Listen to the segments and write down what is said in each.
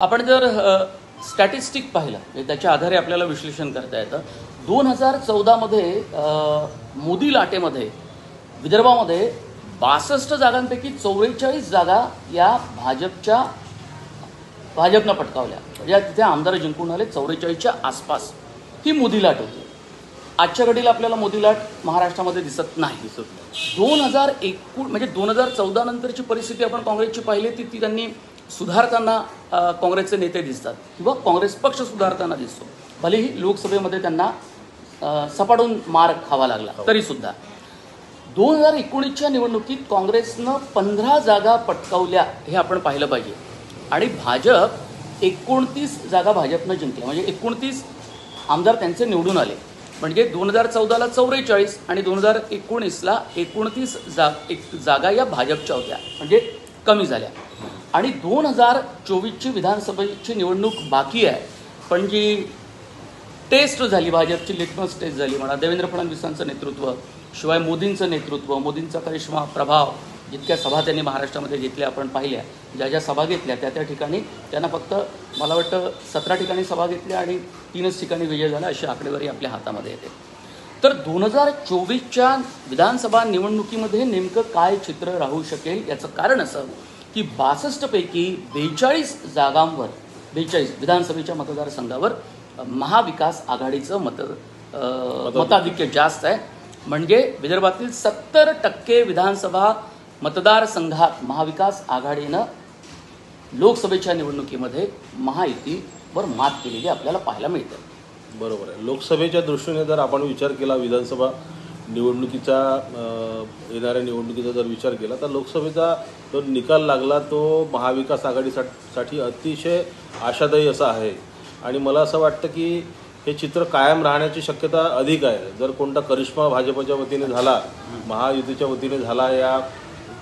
आपण जर स्टॅटिस्टिक पाहिलं म्हणजे त्याच्या आधारे आपल्याला विश्लेषण करता येतं. 2014 मध्ये मोदी लाटेमध्ये विदर्भामध्ये 62 जागांपैकी 44 जागा या भाजपनं पटकावल्या. म्हणजे तिथे आमदार जिंकून आले 44च्या आसपास. ही मोदी लाट होती. आजच्या घडीला आपल्याला मोदी लाट महाराष्ट्रामध्ये दिसत नाही. 2019 म्हणजे 2014 नंतरची परिस्थिती आपण काँग्रेसची पाहिली ती त्यांनी सुधारताना काँग्रेसचे नेते दिसतात किंवा काँग्रेस पक्ष सुधारताना दिसतो. भलेही लोकसभेमध्ये त्यांना सपाटून मार खावा लागला तरीसुद्धा 2019च्या निवडणुकीत काँग्रेसनं 15 जागा पटकावल्या हे आपण पाहिलं पाहिजे. आणि भाजप 29 जागा भाजपनं जिंकल्या. म्हणजे 29 आमदार त्यांचे निवडून आले. म्हणजे 2014ला 44 आणि 2019ला 29 जागा या भाजपच्या होत्या, म्हणजे कमी झाल्या. आणि 2024ची विधानसभेची निवडणूक बाकी आहे. पण जी टेस्ट झाली भाजपची, लिटमस टेस्ट झाली म्हणा, देवेंद्र फडणवीसांचं नेतृत्व, शिवाय मोदींचं नेतृत्व, मोदींचा करिश्मा, प्रभाव, जितक्या सभा त्यांनी महाराष्ट्रामध्ये घेतल्या आपण पाहिल्या, ज्या सभा घेतल्या त्या ठिकाणी त्यांना फक्त मला वाटतं 17 ठिकाणी सभा घेतल्या आणि 3च ठिकाणी विजय झाला अशी आकडेवारी आपल्या हातामध्ये येते. तर 2024च्या विधानसभा निवडणुकीमध्ये नेमकं काय चित्र राहू शकेल याचं कारण असं की 62 पैकी 42 जागांवर 42 विधानसभेच्या मतदारसंघावर महाविकास आघाडीचं मताधिक्य जास्त आहे. म्हणजे विदर्भातील 70% विधानसभा मतदारसंघात महाविकास आघाडीनं लोकसभेच्या निवडणुकीमध्ये महायुतीवर मात केलेली आपल्याला पाहायला मिळतं. बरोबर आहे. लोकसभेच्या दृष्टीने जर आपण विचार केला, विधानसभा निवडणुकीचा येणाऱ्या निवडणुकीचा जर विचार केला तर लोकसभेचा जो निकाल लागला तो महाविकास आघाडीसाठी अतिशय आशादायी असा आहे. आणि मला असं वाटतं की हे चित्र कायम राहण्याची शक्यता अधिक आहे. जर कोणता करिश्मा भाजपच्या वतीने झाला, महायुतीच्या वतीने झाला, या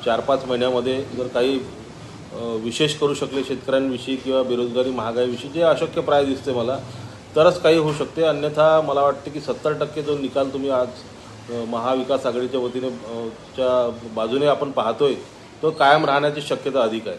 4-5 महिन्यामध्ये जर काही विशेष करू शकले शेतकऱ्यांविषयी किंवा बेरोजगारी महागाईविषयी, जे अशक्यप्राय दिसते मला, तरच काही होऊ शकते. अन्यथा मला वाटते की 70% जो निकाल तुम्ही आज महाविकास आघाडीच्या वतीने च्या बाजूने आपण पाहतोय तो कायम राहण्याची शक्यता अधिक आहे.